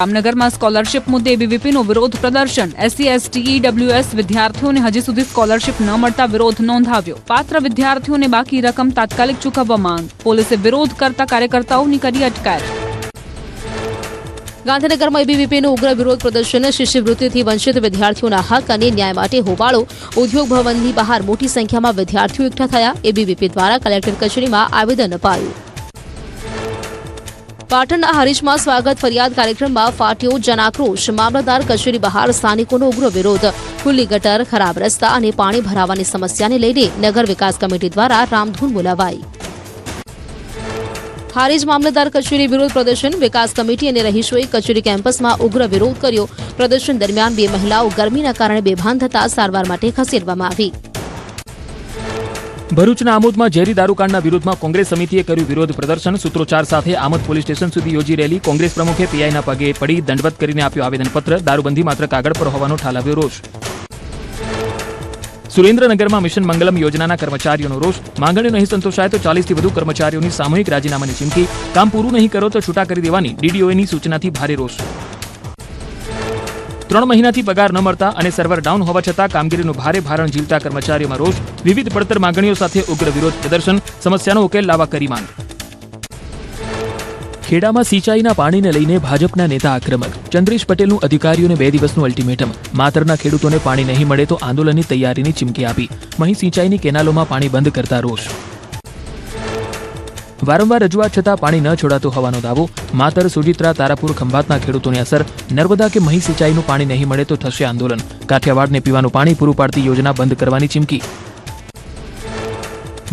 જામનગરમાં સ્કોલરશીપ મુદ્દે એબીવીપીનું વિરોધ પ્રદર્શન. એસસી એસટી ઈડબ્લ્યુએસ વિદ્યાર્થીઓને હજી સુધી સ્કોલરશીપ ન મળતા વિરોધ નોંધાવ્યો. પાત્ર વિદ્યાર્થીઓને બાકી રકમ તાત્કાલિક ચૂકવવા માંગ. પોલીસે વિરોધ કરતા કાર્યકર્તાઓની કરી અટકાયત. ગાંધીનગરમાં એબીવીપીનું ઉગ્ર વિરોધ પ્રદર્શન. શિષ્યવૃત્તિથી વંચિત વિદ્યાર્થીઓના હક અને ન્યાય માટે હોબાળો. ઉદ્યોગ ભવનની બહાર મોટી સંખ્યામાં વિદ્યાર્થીઓ એકઠા થયા. એબીવીપી દ્વારા કલેક્ટર કચેરીમાં આવેદન અપાયું. પાટણના હરીશમાં સ્વાગત ફરિયાદ કાર્યક્રમમાં ફાટ્યો જનાક્રોશ. મામલતદાર કચેરી બહાર સ્થાનિકોનો ઉગ્ર વિરોધ. ખુલ્લી ગટર, ખરાબ રસ્તા અને પાણી ભરાવાની સમસ્યાને લઈને નગર વિકાસ કમિટી દ્વારા રામધૂન બોલાવાઈ. હારીજ મામલતદાર કચેરી વિરોધ પ્રદર્શન. વિકાસ કમિટી અને રહીશોએ કચેરી કેમ્પસમાં ઉગ્ર વિરોધ કર્યો. પ્રદર્શન દરમિયાન બે મહિલાઓ ગરમીના કારણે બેભાન થતા સારવાર માટે ખસેડવામાં આવી. ભરૂચના આમોદમાં ઝેરી દારૂકાંડના વિરોધમાં કોંગ્રેસ સમિતિએ કર્યું વિરોધ પ્રદર્શન. સૂત્રોચ્ચાર સાથે આમોદ પોલીસ સ્ટેશન સુધી યોજી રેલી. કોંગ્રેસ પ્રમુખે પીઆઈના પગે પડી દંડવત કરીને આપ્યું આવેદનપત્ર. દારૂબંધી માત્ર કાગળ પર હોવાનો ઠાલવ્યો રોષ. સુરેન્દ્રનગરમાં મિશન મંગલમ યોજનાના કર્મચારીઓનો રોષ. માંગણીઓ નહીં સંતોષાય તો 40થી વધુ કર્મચારીઓની સામૂહિક રાજીનામાની ચીમકી. કામ પૂરું નહીં કરો તો છૂટા કરી દેવાની ડીડીઓની સૂચનાથી ભારે રોષ. 3 મહિનાથી પગાર ન મળતા અને સર્વર ડાઉન હોવા છતાં કામગીરીનું ભારે ભારણ ઝીલતા કર્મચારીઓમાં રોષ. વિવિધ પડતર માંગણીઓ સાથે ઉગ્ર વિરોધ પ્રદર્શન. સમસ્યાનો ઉકેલ લાવવા કરી માંગ. ખેડામાં સિંચાઈના પાણીને લઈને ભાજપના નેતા આક્રમક. ચંદ્રેશ પટેલનું અધિકારીઓને 2 દિવસનું અલ્ટિમેટમ. માતરના ખેડૂતોને પાણી નહીં મળે તો આંદોલનની તૈયારીની ચીમકી આપી. મહી સિંચાઈની કેનાલોમાં પાણી બંધ કરતા રોષ. વારંવાર રજૂઆત છતાં પાણી ન છોડાતું હોવાનો દાવો. માતર, સુજિત્રા, તારાપુર, ખંભાતના ખેડૂતોની અસર. નર્મદા કે મહી સિંચાઈનું પાણી નહીં મળે તો થશે આંદોલન. કાઠિયાવાડને પીવાનું પાણી પૂરું પાડતી યોજના બંધ કરવાની ચીમકી.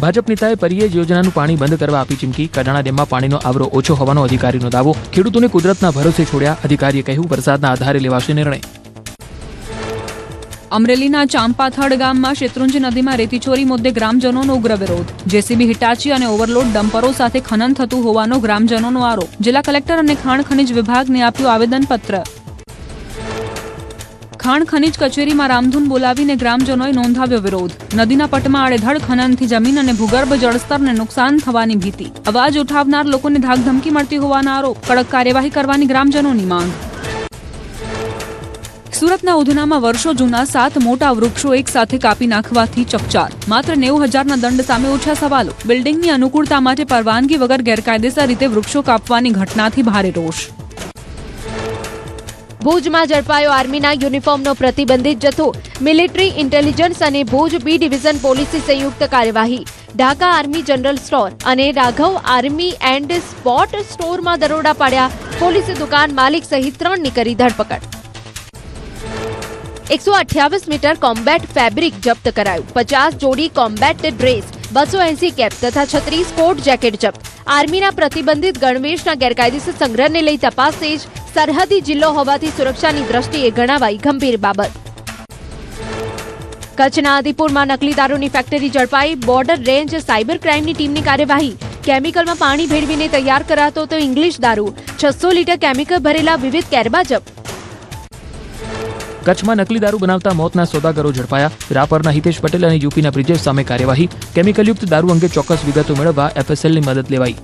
ભાજપ નેતાએ પરિયેજ યોજનાનું પાણી બંધ કરવા આપી ચીમકી. કડાણા ડેમમાં પાણીનો આવરો ઓછો હોવાનો અધિકારીનો દાવો. ખેડૂતોને કુદરતના ભરોસે છોડ્યા. અધિકારીએ કહ્યું વરસાદના આધારે લેવાશે નિર્ણય. અમરેલીના ચાંપાથડ ગામમાં શેત્રુંજી નદીમાં રેતીચોરી મુદ્દે ગ્રામજનોનો ઉગ્ર વિરોધ. જેસીબી, હિટાચી અને ઓવરલોડ ડમ્પરો સાથે ખનન થતું હોવાનો ગ્રામજનોનો આરોપ. જિલ્લા કલેક્ટર અને ખાણ ખનીજ વિભાગને આપ્યું આવેદનપત્ર. ખાણ ખનીજ કચેરીમાં રામધૂન બોલાવીને ગ્રામજનોએ નોંધાવ્યો વિરોધ. નદીના પટમાં આડેધડ ખનનથી જમીન અને ભૂગર્ભ જળસ્તરને નુકસાન થવાની ભીતિ. અવાજ ઉઠાવનાર લોકોને ધાકધમકી મળતી હોવાના આરોપ. કડક કાર્યવાહી કરવાની ગ્રામજનોની માંગ. સુરતના ઉધનામાં વર્ષો જૂના 7 મોટા વૃક્ષો એક સાથે કાપી નાખવાથી ચકચાર. માત્ર 90,000ના દંડ સામે ઓછા સવાલો. બિલ્ડિંગની અનુકૂળતા માટે પરવાનગી વગર ગેરકાયદેસર રીતે વૃક્ષો કાપવાની ઘટનાથી ભારે રોષ. ભુજમાં ઝડપાયો આર્મીના યુનિફોર્મનો પ્રતિબંધિત જથ્થો. મિલિટરી ઇન્ટેલિજન્સ અને ભુજ બી ડિવિઝન પોલીસની સંયુક્ત કાર્યવાહી. ઢાકા આર્મી જનરલ સ્ટોર અને રાઘવ આર્મી એન્ડ સ્પોર્ટ સ્ટોરમાં દરોડા પાડ્યા. પોલીસે દુકાન માલિક સહિત 3ની કરી ધરપકડ. 128 મીટર કોમ્બેટ ફેબ્રિક જપ્ત કરાયું. 50 જોડી કોમ્બેટ ડ્રેસ, 280 કેપ તથા 36 કોટ જેકેટ જપ્ત. આર્મીના પ્રતિબંધિત ગણવેશના ગેરકાયદેસર સંગ્રહને લઈ તપાસ તેજ. સરહદી જિલ્લો હોવાથી સુરક્ષાની દ્રષ્ટિએ ગણાવાઈ ગંભીર બાબત. કચ્છના આદિપુરમાં નકલી દારૂની ફેક્ટરી ઝડપાઈ. બોર્ડર રેન્જ સાયબર ક્રાઇમની ટીમની કાર્યવાહી. કેમિકલમાં પાણી ભેળવીને તૈયાર કરાતો તો ઇંગ્લિશ દારૂ. 600 લીટર કેમિકલ ભરેલા વિવિધ કેરબા જપ્ત. કચ્છમાં નકલી દારૂ બનાવતા મોતના સોદાગરો ઝડપાયા. રાપરના હિતેશ પટેલ અને યુપીના બ્રિજેશ સામે કાર્યવાહી. કેમિકલયુક્ત દારૂ અંગે ચોક્કસ વિગતો મેળવવા એફએસએલની મદદ લેવાઈ.